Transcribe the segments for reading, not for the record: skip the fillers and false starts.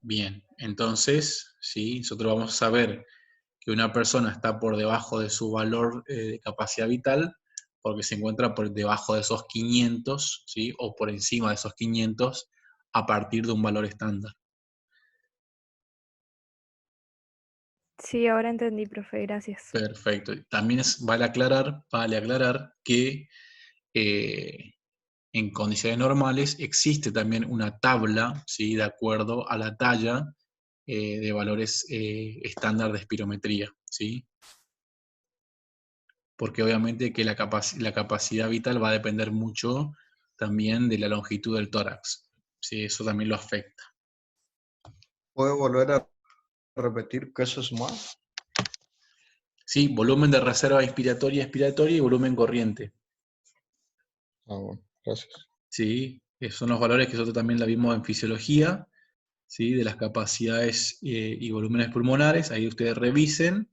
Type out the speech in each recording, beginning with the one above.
Bien, entonces, ¿sí? Nosotros vamos a saber que una persona está por debajo de su valor de capacidad vital porque se encuentra por debajo de esos 500, ¿sí? O por encima de esos 500 a partir de un valor estándar. Sí, ahora entendí, profe, gracias. Perfecto. También vale aclarar que eh, en condiciones normales existe también una tabla, ¿sí? De acuerdo a la talla de valores estándar de espirometría, ¿sí? Porque obviamente que la capacidad vital va a depender mucho también de la longitud del tórax, ¿sí? Eso también lo afecta. ¿Puede volver a repetir qué eso es más? Sí, volumen de reserva inspiratoria, expiratoria y volumen corriente. Ah, bueno, gracias. ¿Sí? Esos son los valores que nosotros también la vimos en fisiología, ¿sí? De las capacidades y volúmenes pulmonares. Ahí ustedes revisen,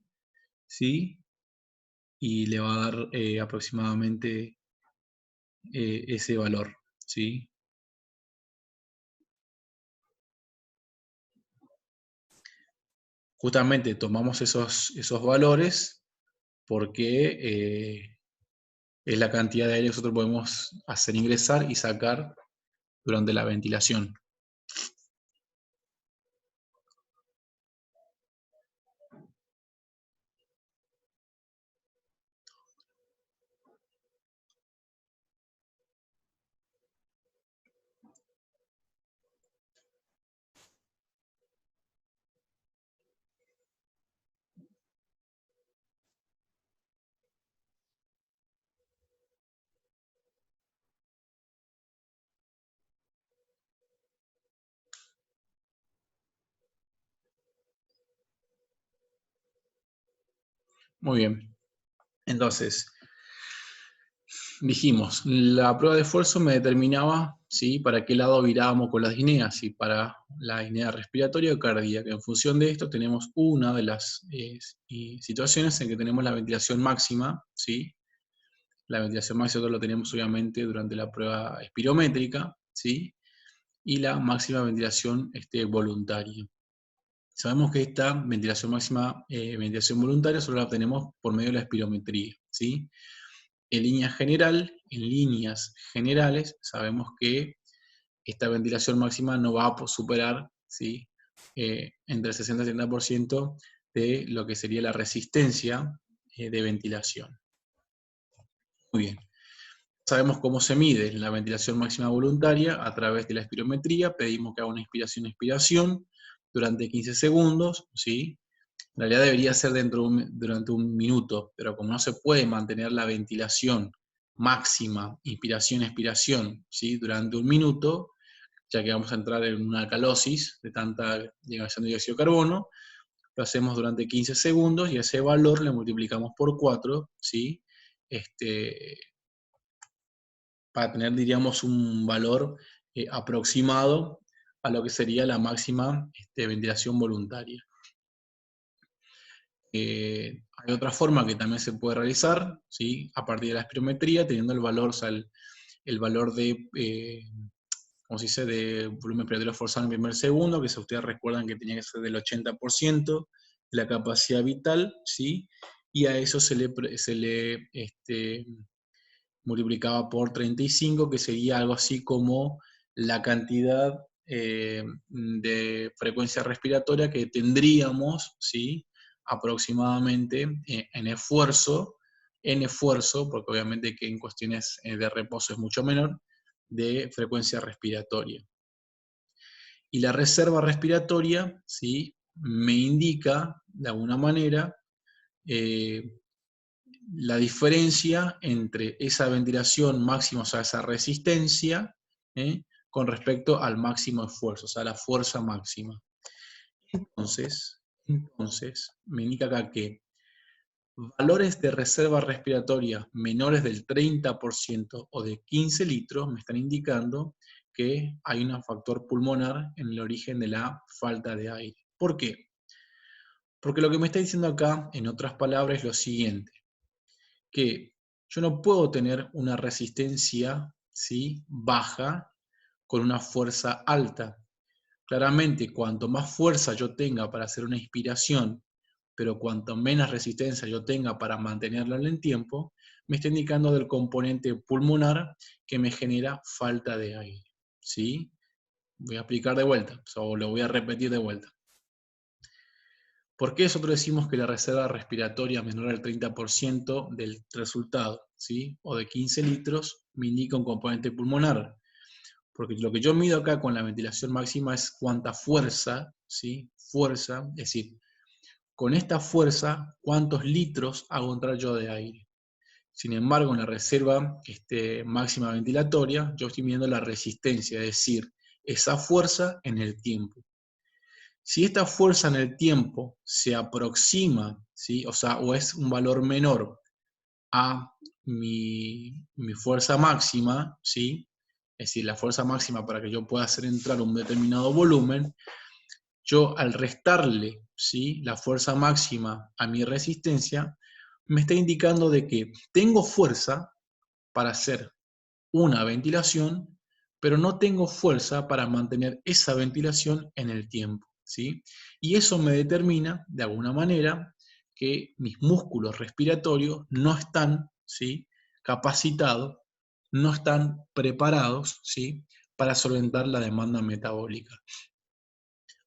¿sí? Y le va a dar aproximadamente ese valor, ¿sí? Justamente tomamos esos valores porque es la cantidad de aire que nosotros podemos hacer ingresar y sacar durante la ventilación. Muy bien. Entonces, dijimos, la prueba de esfuerzo me determinaba, ¿sí? Para qué lado virábamos con las disneas, si para la disnea respiratoria o cardíaca. En función de esto tenemos una de las situaciones en que tenemos la ventilación máxima, ¿sí? La ventilación máxima lo tenemos obviamente durante la prueba espirométrica, ¿sí? Y la máxima ventilación voluntaria. Sabemos que esta ventilación máxima, ventilación voluntaria, solo la obtenemos por medio de la espirometría, ¿sí? En líneas generales, sabemos que esta ventilación máxima no va a superar, ¿sí? Entre el 60 y el 70% de lo que sería la resistencia de ventilación. Muy bien. Sabemos cómo se mide la ventilación máxima voluntaria a través de la espirometría. Pedimos que haga una inspiración-expiración durante 15 segundos, ¿sí? En realidad debería ser durante un minuto, pero como no se puede mantener la ventilación máxima, inspiración-expiración, ¿sí? Durante un minuto, ya que vamos a entrar en una alcalosis de tanta liberación de dióxido de carbono, lo hacemos durante 15 segundos y ese valor le multiplicamos por 4, ¿sí? Para tener, diríamos, un valor aproximado a lo que sería la máxima ventilación voluntaria. Hay otra forma que también se puede realizar, ¿sí? A partir de la espirometría, teniendo el valor, o sea, el valor de, ¿cómo se dice?, de volumen expiratorio forzado en el primer segundo, que si ustedes recuerdan que tenía que ser del 80% de la capacidad vital, ¿sí? Y a eso se le multiplicaba por 35, que sería algo así como la cantidad de frecuencia respiratoria que tendríamos, ¿sí? Aproximadamente en esfuerzo, porque obviamente que en cuestiones de reposo es mucho menor, de frecuencia respiratoria. Y la reserva respiratoria, ¿sí? Me indica, de alguna manera, la diferencia entre esa ventilación máxima, o sea, esa resistencia, con respecto al máximo esfuerzo, o sea, la fuerza máxima. Entonces, me indica acá que valores de reserva respiratoria menores del 30% o de 15 litros me están indicando que hay un factor pulmonar en el origen de la falta de aire. ¿Por qué? Porque lo que me está diciendo acá, en otras palabras, es lo siguiente, que yo no puedo tener una resistencia, ¿sí?, baja con una fuerza alta, Claramente, cuanto más fuerza yo tenga para hacer una inspiración, pero cuanto menos resistencia yo tenga para mantenerla en el tiempo, me está indicando del componente pulmonar que me genera falta de aire. ¿Sí? Voy a explicar de vuelta, o lo voy a repetir de vuelta. ¿Por qué nosotros decimos que la reserva respiratoria menor al 30% del resultado, ¿sí? O de 15 litros, me indica un componente pulmonar? Porque lo que yo mido acá con la ventilación máxima es cuánta fuerza, ¿sí? Fuerza, es decir, con esta fuerza, ¿cuántos litros hago entrar yo de aire? Sin embargo, en la reserva máxima ventilatoria, yo estoy midiendo la resistencia, es decir, esa fuerza en el tiempo. Si esta fuerza en el tiempo se aproxima, ¿sí? O es un valor menor a mi fuerza máxima, ¿sí? Es decir, la fuerza máxima para que yo pueda hacer entrar un determinado volumen, yo al restarle, ¿sí?, la fuerza máxima a mi resistencia, me está indicando de que tengo fuerza para hacer una ventilación, pero no tengo fuerza para mantener esa ventilación en el tiempo, ¿sí? Y eso me determina, de alguna manera, que mis músculos respiratorios no están, ¿sí?, capacitados, no están preparados, ¿sí?, para solventar la demanda metabólica.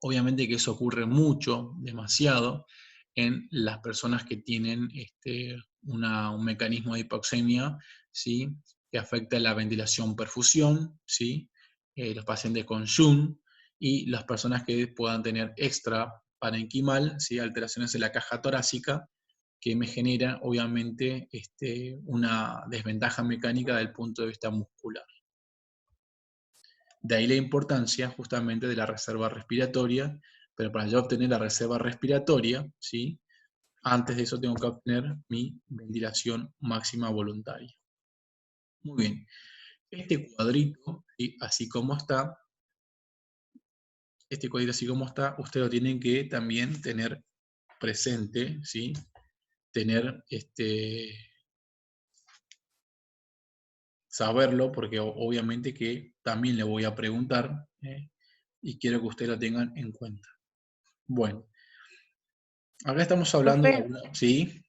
Obviamente que eso ocurre mucho, demasiado, en las personas que tienen un mecanismo de hipoxemia, ¿sí?, que afecta la ventilación-perfusión, ¿sí?, los pacientes con SHUNT y las personas que puedan tener extra parenquimal, ¿sí?, alteraciones en la caja torácica, que me genera, obviamente, una desventaja mecánica desde el punto de vista muscular. De ahí la importancia justamente de la reserva respiratoria, pero para yo obtener la reserva respiratoria, ¿sí?, antes de eso tengo que obtener mi ventilación máxima voluntaria. Muy bien. Este cuadrito, ¿sí?, así como está, ustedes lo tienen que también tener presente, ¿sí?, tener saberlo, porque obviamente que también le voy a preguntar, y quiero que ustedes lo tengan en cuenta. Bueno, acá estamos hablando de Profe, ¿sí?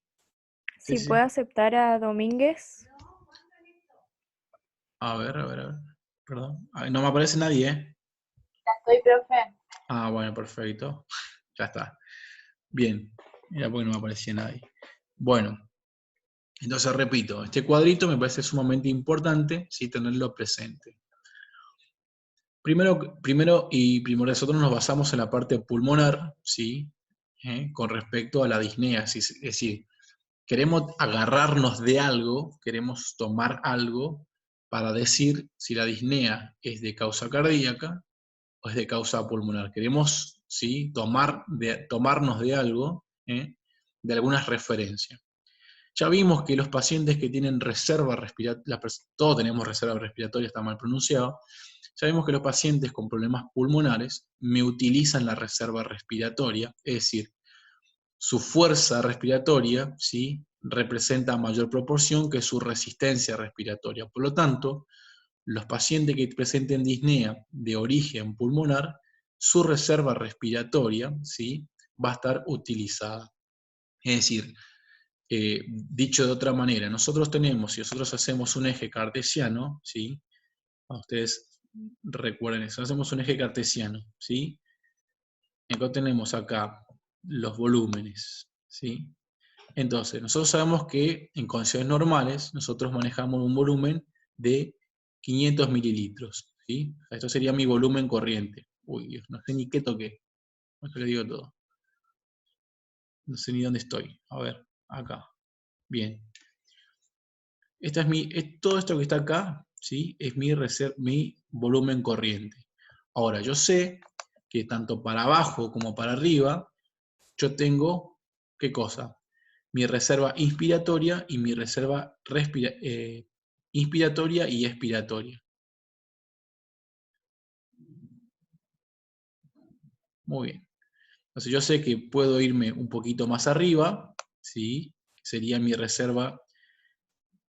si puede aceptar a Domínguez. A ver. Perdón. Ay, no me aparece nadie, ¿eh? Ya estoy, profe. Ah, bueno, perfecto. Ya está. Bien. Mira, porque no me aparecía nadie. Bueno, entonces repito, este cuadrito me parece sumamente importante, ¿sí?, tenerlo presente. Primero nosotros nos basamos en la parte pulmonar, ¿sí?, con respecto a la disnea, es decir, queremos agarrarnos de algo, queremos tomar algo para decir si la disnea es de causa cardíaca o es de causa pulmonar. Queremos, ¿sí?, tomarnos de algo, de algunas referencias. Ya vimos que los pacientes que tienen reserva respiratoria, todos tenemos reserva respiratoria, está mal pronunciado, ya vimos que los pacientes con problemas pulmonares me utilizan la reserva respiratoria, es decir, su fuerza respiratoria, ¿sí?, representa mayor proporción que su resistencia respiratoria. Por lo tanto, los pacientes que presenten disnea de origen pulmonar, su reserva respiratoria, ¿sí?, va a estar utilizada. Es decir, dicho de otra manera, si nosotros hacemos un eje cartesiano, ¿sí?, ustedes recuerden eso, hacemos un eje cartesiano, ¿sí?, entonces tenemos acá los volúmenes, ¿sí? Entonces, nosotros sabemos que en condiciones normales, nosotros manejamos un volumen de 500 mililitros, ¿sí? Esto sería mi volumen corriente. Uy, Dios, no sé ni qué toqué. No sé, le digo todo. No sé ni dónde estoy. A ver, acá. Bien. Todo esto que está acá, ¿sí?, es mi volumen corriente. Ahora, yo sé que tanto para abajo como para arriba, yo tengo, ¿qué cosa? Mi reserva inspiratoria y mi reserva inspiratoria y expiratoria. Muy bien. Entonces yo sé que puedo irme un poquito más arriba, ¿sí?, sería mi reserva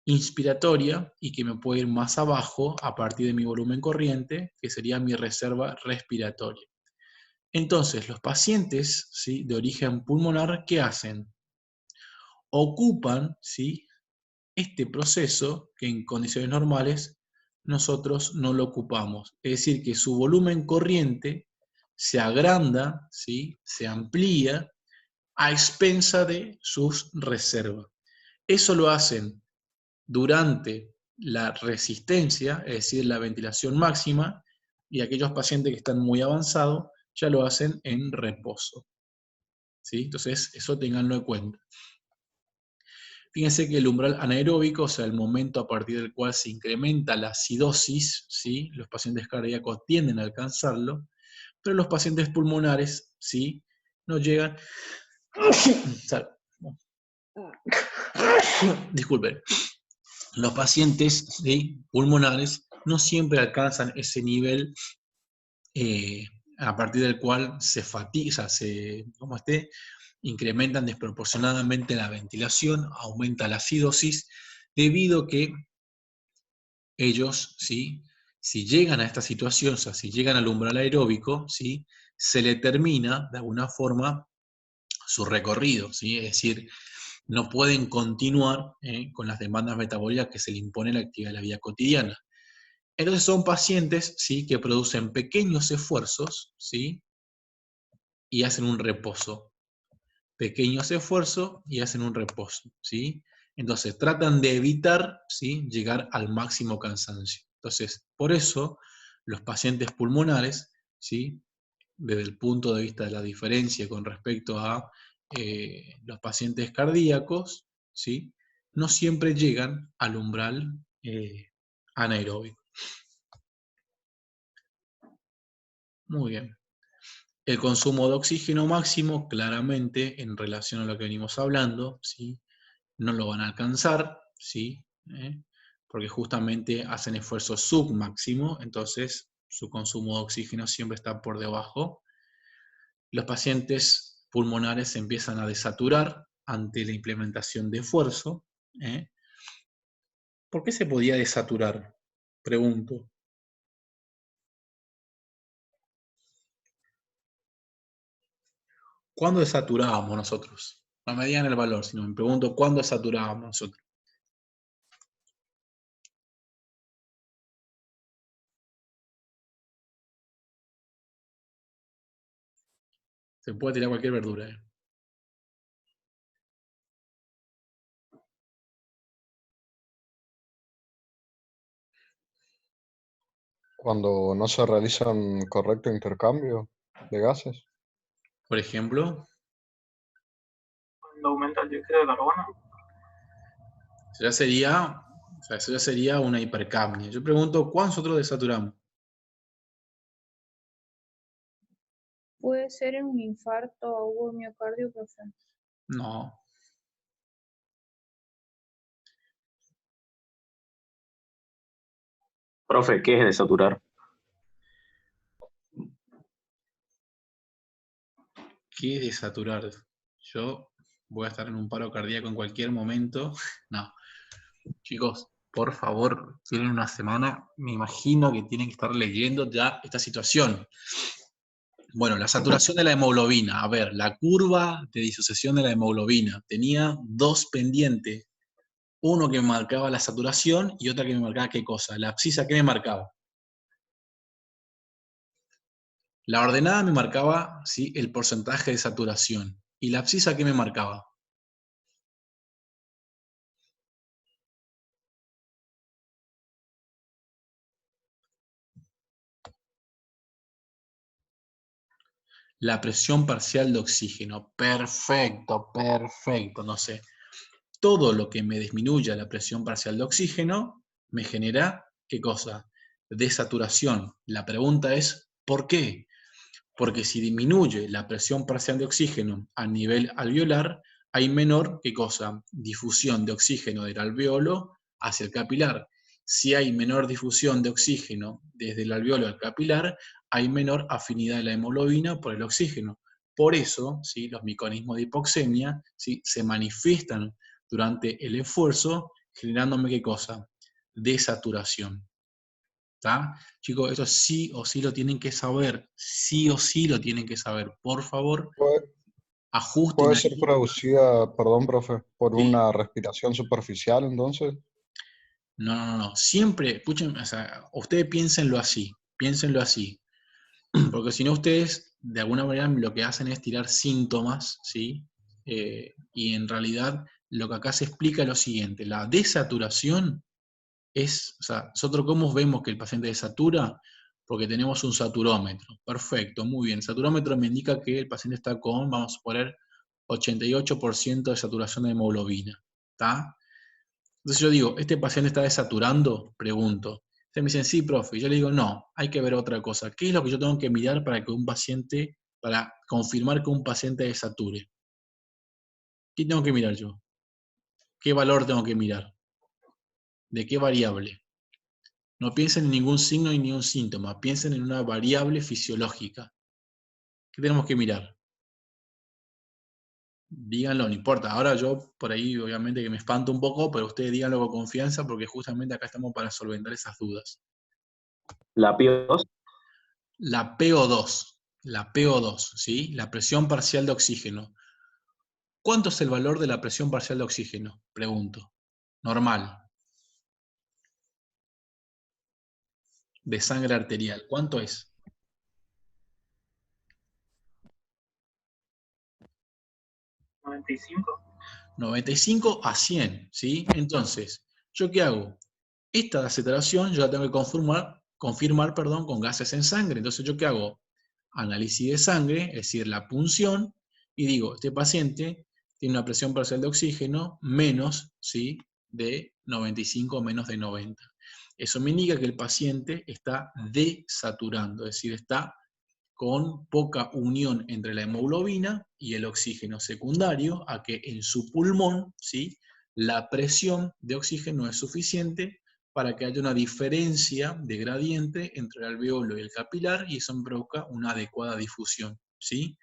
inspiratoria, y que me puedo ir más abajo a partir de mi volumen corriente, que sería mi reserva respiratoria. Entonces, los pacientes, ¿sí?, de origen pulmonar, ¿qué hacen? Ocupan, ¿sí?, este proceso que en condiciones normales nosotros no lo ocupamos. Es decir, que su volumen corriente se agranda, ¿sí?, se amplía a expensa de sus reservas. Eso lo hacen durante la resistencia, es decir, la ventilación máxima, y aquellos pacientes que están muy avanzados ya lo hacen en reposo. ¿Sí? Entonces, eso ténganlo en cuenta. Fíjense que el umbral anaeróbico, o sea, el momento a partir del cual se incrementa la acidosis, ¿sí?, los pacientes cardíacos tienden a alcanzarlo, pero los pacientes pulmonares, ¿sí?, no llegan. Disculpen. Los pacientes, ¿sí?, pulmonares no siempre alcanzan ese nivel a partir del cual se fatiga, incrementan desproporcionadamente la ventilación, aumenta la acidosis, debido a que ellos, ¿sí?, si llegan a esta situación, o sea, si llegan al umbral aeróbico, ¿sí?, se le termina, de alguna forma, su recorrido, ¿sí? Es decir, no pueden continuar con las demandas metabólicas que se le impone la actividad de la vida cotidiana. Entonces son pacientes, ¿sí?, que producen pequeños esfuerzos, ¿sí?, y hacen un reposo. Pequeños esfuerzos y hacen un reposo, ¿sí? Entonces tratan de evitar, ¿sí?, llegar al máximo cansancio. Entonces, por eso, los pacientes pulmonares, ¿sí?, desde el punto de vista de la diferencia con respecto a los pacientes cardíacos, ¿sí?, no siempre llegan al umbral anaeróbico. Muy bien. El consumo de oxígeno máximo, claramente, en relación a lo que venimos hablando, ¿sí?, no lo van a alcanzar, ¿sí?, porque justamente hacen esfuerzo submáximo, entonces su consumo de oxígeno siempre está por debajo. Los pacientes pulmonares se empiezan a desaturar ante la implementación de esfuerzo. ¿Por qué se podía desaturar? Pregunto. ¿Cuándo desaturábamos nosotros? No me digan el valor, sino me pregunto cuándo desaturábamos nosotros. Se puede tirar cualquier verdura. Cuando no se realiza un correcto intercambio de gases. Por ejemplo, Cuando aumenta el dióxido de carbono. eso ya sería una hipercapnia. Yo pregunto, ¿cuándo nosotros desaturamos? Puede ser en un infarto o un miocardio, profe. No. Profe, ¿qué es desaturar? ¿Qué desaturar? Yo voy a estar en un paro cardíaco en cualquier momento. No. Chicos, por favor, tienen una semana, me imagino que tienen que estar leyendo ya esta situación. Bueno, la saturación de la hemoglobina. A ver, la curva de disociación de la hemoglobina tenía dos pendientes. Uno que me marcaba la saturación y otra que me marcaba qué cosa. La abscisa, ¿qué me marcaba? La ordenada me marcaba, ¿sí?, el porcentaje de saturación. ¿Y la abscisa qué me marcaba? La presión parcial de oxígeno. Perfecto, perfecto. No sé. Todo lo que me disminuya la presión parcial de oxígeno me genera, ¿qué cosa? Desaturación. La pregunta es, ¿por qué? Porque si disminuye la presión parcial de oxígeno a nivel alveolar, hay menor, ¿qué cosa? Difusión de oxígeno del alveolo hacia el capilar. Si hay menor difusión de oxígeno desde el alveolo al capilar, hay menor afinidad de la hemoglobina por el oxígeno. Por eso, ¿sí?, los mecanismos de hipoxemia, ¿sí?, se manifiestan durante el esfuerzo, generándome, ¿qué cosa? Desaturación. ¿Está? Chicos, eso sí o sí lo tienen que saber. Sí o sí lo tienen que saber. Por favor, Puede, ajusten puede ser ahí. producida, perdón, profe, por Sí. una respiración superficial, entonces. No, no, no. Siempre, escuchen, o sea, ustedes piénsenlo así. Piénsenlo así. Porque si no, ustedes de alguna manera lo que hacen es tirar síntomas, ¿sí? Y en realidad lo que acá se explica es lo siguiente: la desaturación es, o sea, nosotros cómo vemos que el paciente desatura, porque tenemos un saturómetro. Perfecto, muy bien. El saturómetro me indica que el paciente está con, vamos a poner, 88% de saturación de hemoglobina. ¿Está? Entonces yo digo, ¿este paciente está desaturando? Pregunto. Ustedes me dicen, sí, profe. Y yo le digo, no, hay que ver otra cosa. ¿Qué es lo que yo tengo que mirar para que un paciente, para confirmar que un paciente desature? ¿Qué tengo que mirar yo? ¿Qué valor tengo que mirar? ¿De qué variable? No piensen en ningún signo ni ningún síntoma, piensen en una variable fisiológica. ¿Qué tenemos que mirar? Díganlo, no importa. Ahora yo por ahí obviamente que me espanto un poco, pero ustedes díganlo con confianza porque justamente acá estamos para solventar esas dudas. La PO2. La PO2, ¿sí? La presión parcial de oxígeno. ¿Cuánto es el valor de la presión parcial de oxígeno? Pregunto. Normal. De sangre arterial. ¿Cuánto es? 95. 95 a 100, ¿sí? Entonces, ¿yo qué hago? Esta aceleración yo la tengo que confirmar, con gases en sangre. Entonces, ¿yo qué hago? Análisis de sangre, es decir, la punción, y digo, este paciente tiene una presión parcial de oxígeno menos, ¿sí? De 95 o menos de 90. Eso me indica que el paciente está desaturando, es decir, está con poca unión entre la hemoglobina y el oxígeno secundario, a que en su pulmón, ¿sí? La presión de oxígeno es suficiente para que haya una diferencia de gradiente entre el alveolo y el capilar, y eso provoca una adecuada difusión, ¿sí?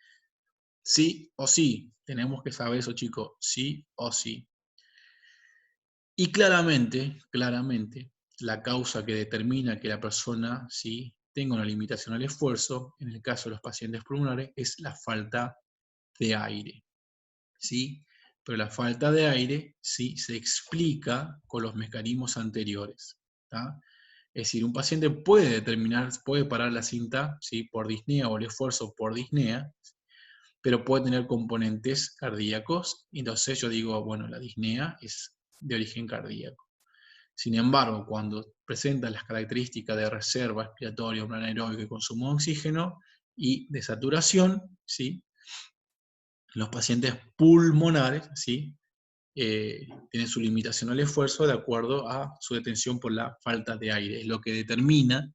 Sí o sí, tenemos que saber eso, chicos, sí o sí. Y claramente, la causa que determina que la persona, ¿sí? Tenga una limitación al esfuerzo, en el caso de los pacientes pulmonares, es la falta de aire, ¿sí? Pero la falta de aire, sí, se explica con los mecanismos anteriores, ¿tá? Es decir, un paciente puede parar la cinta, ¿sí? Por disnea o el esfuerzo por disnea, pero puede tener componentes cardíacos, y entonces yo digo, bueno, la disnea es de origen cardíaco. Sin embargo, cuando presenta las características de reserva expiratoria, plan anaeróbico y consumo de oxígeno y de saturación, ¿sí? Los pacientes pulmonares, ¿sí? Tienen su limitación al esfuerzo de acuerdo a su detención por la falta de aire. Es lo que determina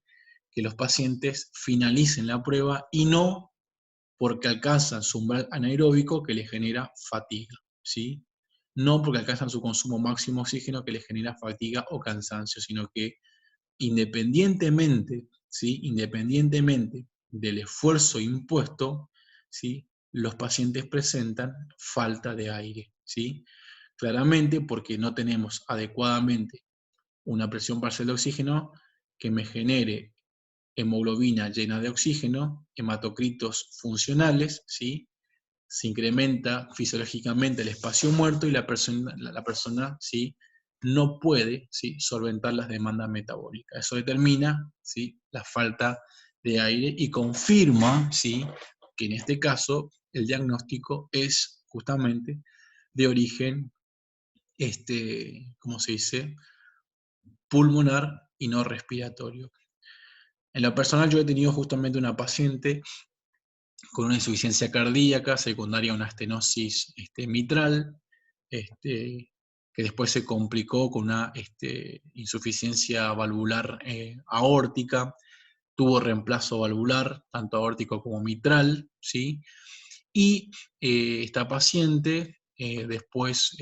que los pacientes finalicen la prueba y no porque alcanzan su umbral anaeróbico que les genera fatiga, ¿sí? No porque alcanzan su consumo máximo de oxígeno que les genera fatiga o cansancio, sino que independientemente, ¿sí? Independientemente del esfuerzo impuesto, ¿sí? Los pacientes presentan falta de aire, ¿sí? Claramente porque no tenemos adecuadamente una presión parcial de oxígeno que me genere hemoglobina llena de oxígeno, hematocritos funcionales, ¿sí? Se incrementa fisiológicamente el espacio muerto y la persona, ¿sí? No puede, ¿sí? Solventar las demandas metabólicas. Eso determina, ¿sí? La falta de aire y confirma, ¿sí? Que en este caso el diagnóstico es justamente de origen, ¿cómo se dice? Pulmonar y no respiratorio. En lo personal yo he tenido justamente una paciente con una insuficiencia cardíaca secundaria a una estenosis mitral, que después se complicó con una insuficiencia valvular aórtica, tuvo reemplazo valvular, tanto aórtico como mitral, ¿sí? Y esta paciente después,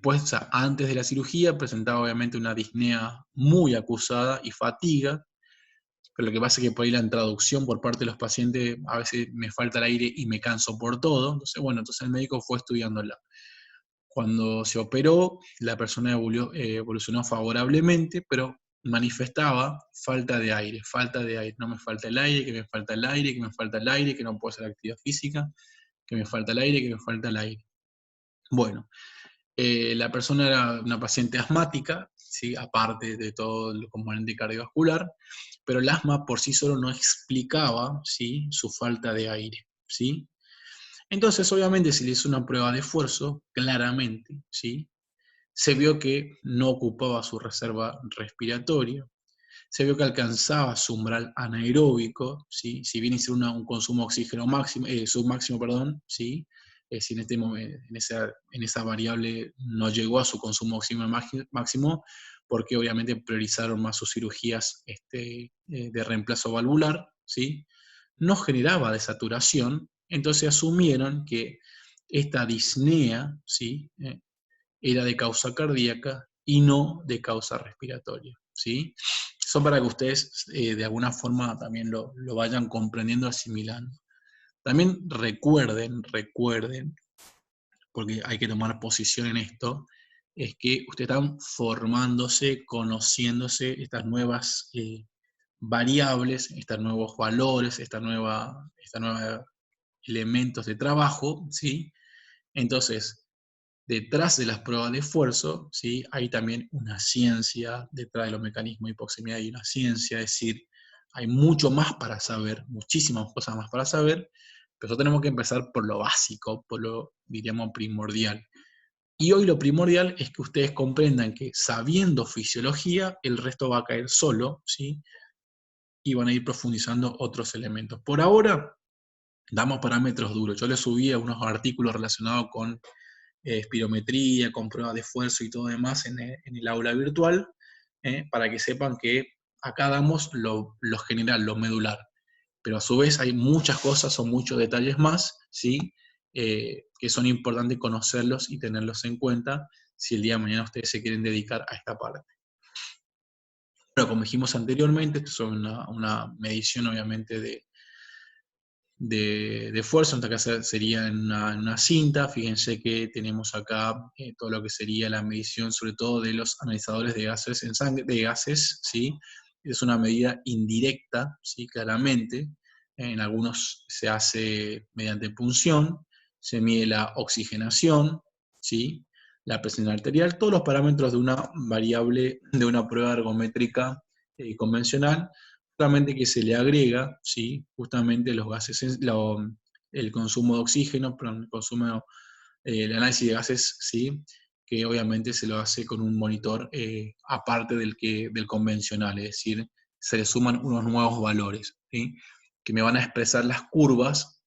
o sea, antes de la cirugía, presentaba obviamente una disnea muy acusada y fatiga, pero lo que pasa es que por ahí la traducción por parte de los pacientes, a veces me falta el aire y me canso por todo. Entonces el médico fue estudiándola. Cuando se operó, la persona evolucionó favorablemente, pero manifestaba falta de aire, no me falta el aire, que me falta el aire, que me falta el aire, que no puedo hacer actividad física, que me falta el aire, que me falta el aire. Bueno, la persona era una paciente asmática, ¿sí? Aparte de todo el componente cardiovascular, pero el asma por sí solo no explicaba, ¿sí?, su falta de aire, ¿sí? Entonces, obviamente, si le hizo una prueba de esfuerzo, claramente, ¿sí?, se vio que no ocupaba su reserva respiratoria, se vio que alcanzaba su umbral anaeróbico, ¿sí? Si bien hizo un consumo de oxígeno máximo, submáximo, perdón, ¿sí? Si en, este momento, en esa variable no llegó a su consumo de oxígeno máximo, porque obviamente priorizaron más sus cirugías de reemplazo valvular, ¿sí? No generaba desaturación, entonces asumieron que esta disnea, ¿sí?, era de causa cardíaca y no de causa respiratoria, ¿sí? Son para que ustedes de alguna forma también lo vayan comprendiendo, asimilando. También recuerden, porque hay que tomar posición en esto, es que ustedes están formándose, conociéndose estas nuevas variables, estos nuevos valores, esta nueva elementos de trabajo, ¿sí? Entonces, detrás de las pruebas de esfuerzo, ¿sí?, hay también una ciencia, detrás de los mecanismos de hipoxemia hay una ciencia, es decir, hay mucho más para saber, muchísimas cosas más para saber, pero tenemos que empezar por lo básico, por lo, diríamos, primordial. Y hoy lo primordial es que ustedes comprendan que sabiendo fisiología, el resto va a caer solo, ¿sí?, y van a ir profundizando otros elementos. Por ahora, damos parámetros duros. Yo les subí a unos artículos relacionados con espirometría, con pruebas de esfuerzo y todo demás en el aula virtual, para que sepan que acá damos lo general, lo medular. Pero a su vez hay muchas cosas, son muchos detalles más, ¿sí?, que son importantes conocerlos y tenerlos en cuenta si el día de mañana ustedes se quieren dedicar a esta parte. Bueno, como dijimos anteriormente, esto es una medición obviamente de esfuerzo, en este caso sería en una cinta. Fíjense que tenemos acá todo lo que sería la medición, sobre todo de los analizadores de gases en sangre, ¿sí? Es una medida indirecta, ¿sí?, claramente. En algunos se hace mediante punción, se mide la oxigenación, ¿sí?, la presión arterial, todos los parámetros de una variable, de una prueba ergométrica convencional, solamente que se le agrega, ¿sí?, justamente los gases, el consumo de oxígeno, perdón, el análisis de gases, ¿sí?, que obviamente se lo hace con un monitor aparte del convencional, es decir, se le suman unos nuevos valores, ¿sí?, que me van a expresar las curvas,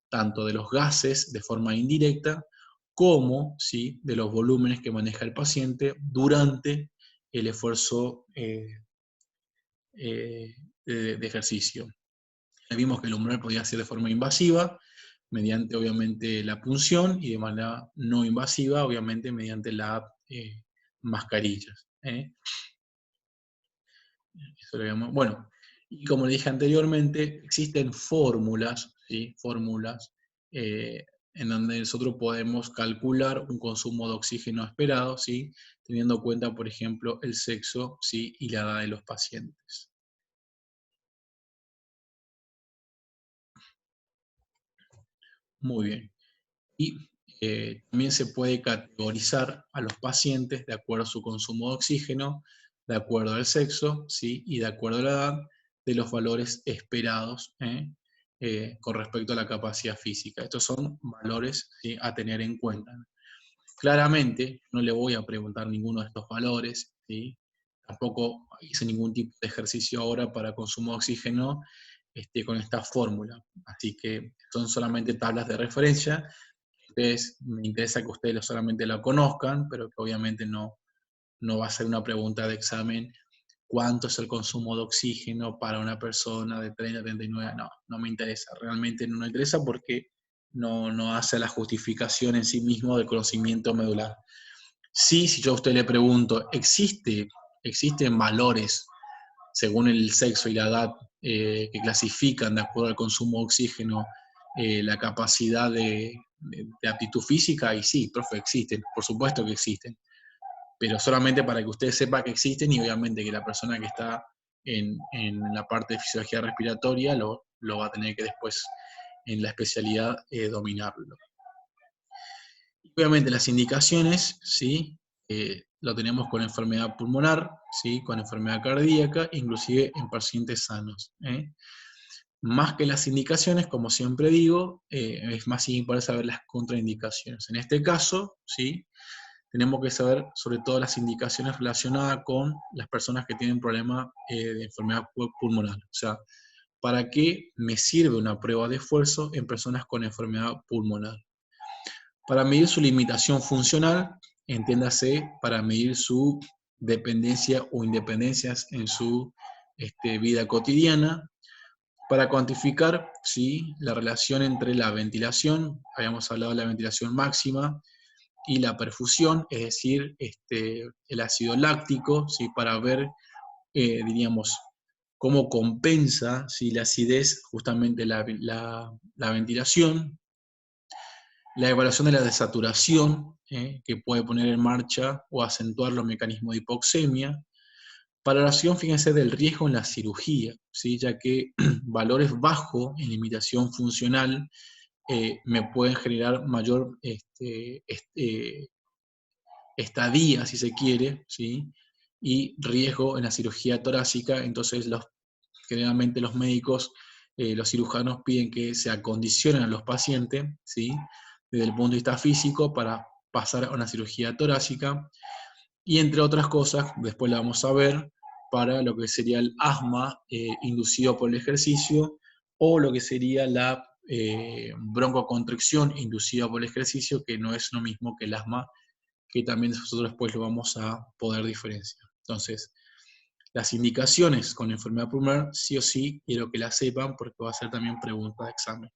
tanto de los gases de forma indirecta, como, ¿sí?, de los volúmenes que maneja el paciente durante el esfuerzo de ejercicio. Vimos que el umbral podía ser de forma invasiva, mediante obviamente la punción, y de manera no invasiva, obviamente mediante las mascarillas. Eso lo vemos. Bueno, y como le dije anteriormente, existen fórmulas, ¿sí?, fórmulas en donde nosotros podemos calcular un consumo de oxígeno esperado, ¿sí?, teniendo en cuenta, por ejemplo, el sexo, ¿sí?, y la edad de los pacientes. Muy bien. Y también se puede categorizar a los pacientes de acuerdo a su consumo de oxígeno, de acuerdo al sexo, ¿sí?, y de acuerdo a la edad, de los valores esperados con respecto a la capacidad física. Estos son valores, ¿sí?, a tener en cuenta. Claramente, no le voy a preguntar ninguno de estos valores, ¿sí? Tampoco hice ningún tipo de ejercicio ahora para consumo de oxígeno con esta fórmula. Así que son solamente tablas de referencia. Me interesa que ustedes solamente la conozcan, pero que obviamente no va a ser una pregunta de examen. ¿Cuánto es el consumo de oxígeno para una persona de 30 a 39? No me interesa. Realmente no me interesa porque no hace la justificación en sí mismo del conocimiento medular. Sí, si yo a usted le pregunto, ¿existen valores según el sexo y la edad que clasifican de acuerdo al consumo de oxígeno la capacidad de aptitud física? Y sí, profe, existen, por supuesto que existen. pero solamente para que usted sepa que existen, y obviamente que la persona que está en la parte de fisiología respiratoria lo va a tener que después en la especialidad dominarlo. Obviamente las indicaciones, ¿sí? Lo tenemos con enfermedad pulmonar, ¿sí? Con enfermedad cardíaca, inclusive en pacientes sanos. Más que las indicaciones, como siempre digo, es más importante saber las contraindicaciones. En este caso, ¿sí? Tenemos que saber sobre todo las indicaciones relacionadas con las personas que tienen problemas de enfermedad pulmonar. O sea, ¿para qué me sirve una prueba de esfuerzo en personas con enfermedad pulmonar? Para medir su limitación funcional, entiéndase, para medir su dependencia o independencias en su vida cotidiana, para cuantificar, ¿sí?, la relación entre la ventilación, habíamos hablado de la ventilación máxima, y la perfusión, es decir, el ácido láctico, ¿sí?, para ver, diríamos, cómo compensa, ¿sí?, la acidez justamente la ventilación, la evaluación de la desaturación, que puede poner en marcha o acentuar los mecanismos de hipoxemia. Valoración, fíjense, del riesgo en la cirugía, ¿sí? Ya que valores bajos en limitación funcional me pueden generar mayor estadía, si se quiere, ¿sí? Y riesgo en la cirugía torácica. Entonces generalmente los médicos, los cirujanos piden que se acondicionen a los pacientes, ¿sí?, desde el punto de vista físico para pasar a una cirugía torácica, y entre otras cosas, después la vamos a ver, para lo que sería el asma inducido por el ejercicio, o lo que sería la broncoconstricción inducida por el ejercicio, que no es lo mismo que el asma, que también nosotros después lo vamos a poder diferenciar. Entonces, las indicaciones con la enfermedad pulmonar, sí o sí, quiero que las sepan, porque va a ser también pregunta de examen.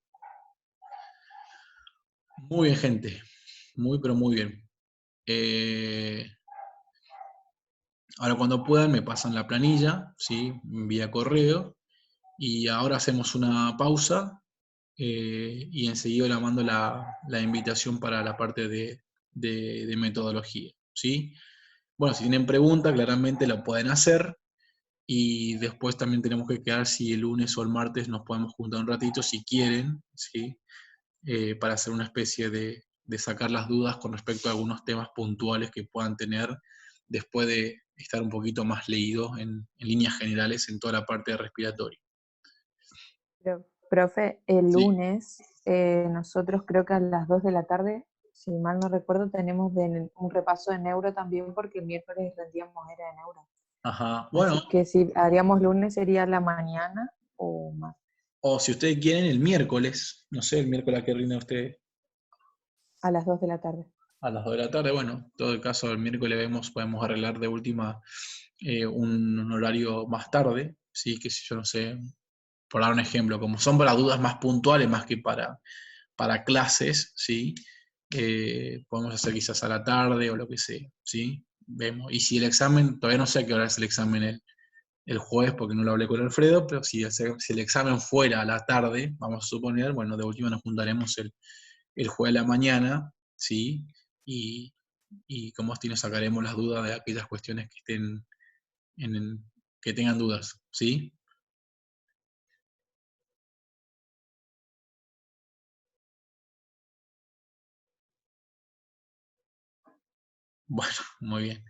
Muy bien, gente. Muy, pero muy bien. Ahora cuando puedan me pasan la planilla, ¿sí?, vía correo, y ahora hacemos una pausa, y enseguida le mando la invitación para la parte de metodología, ¿sí? Bueno, si tienen preguntas, claramente la pueden hacer, y después también tenemos que quedar si el lunes o el martes nos podemos juntar un ratito, si quieren, ¿sí?, para hacer una especie de sacar las dudas con respecto a algunos temas puntuales que puedan tener después de estar un poquito más leídos en líneas generales en toda la parte respiratoria. Profe, el Sí. lunes nosotros creo que a las 2 de la tarde, si mal no recuerdo, tenemos un repaso de neuro también, porque el miércoles rendíamos era de neuro. Ajá, bueno, Así que si haríamos lunes sería la mañana o más. o si ustedes quieren el miércoles, no sé, el miércoles a qué rinde usted, A las 2 de la tarde. a las 2 de la tarde, bueno, en todo el caso el miércoles podemos arreglar de última un horario más tarde, ¿sí? Que si yo no sé, por dar un ejemplo, como son para dudas más puntuales más que para clases, ¿sí? Podemos hacer quizás a la tarde o lo que sea, ¿sí? Vemos. Y si el examen, todavía no sé a qué hora es el examen el jueves, porque no lo hablé con Alfredo, pero si el examen fuera a la tarde, vamos a suponer, bueno, de última nos juntaremos el jueves a la mañana, ¿sí? Y como nos sacaremos las dudas de aquellas cuestiones que estén que tengan dudas, ¿sí? Bueno, muy bien.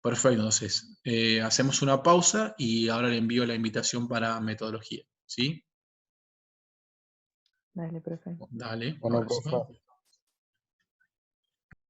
Perfecto, entonces, hacemos una pausa y ahora le envío la invitación para metodología, ¿sí? Dale, profe. Dale, Bueno, abrazo. profe.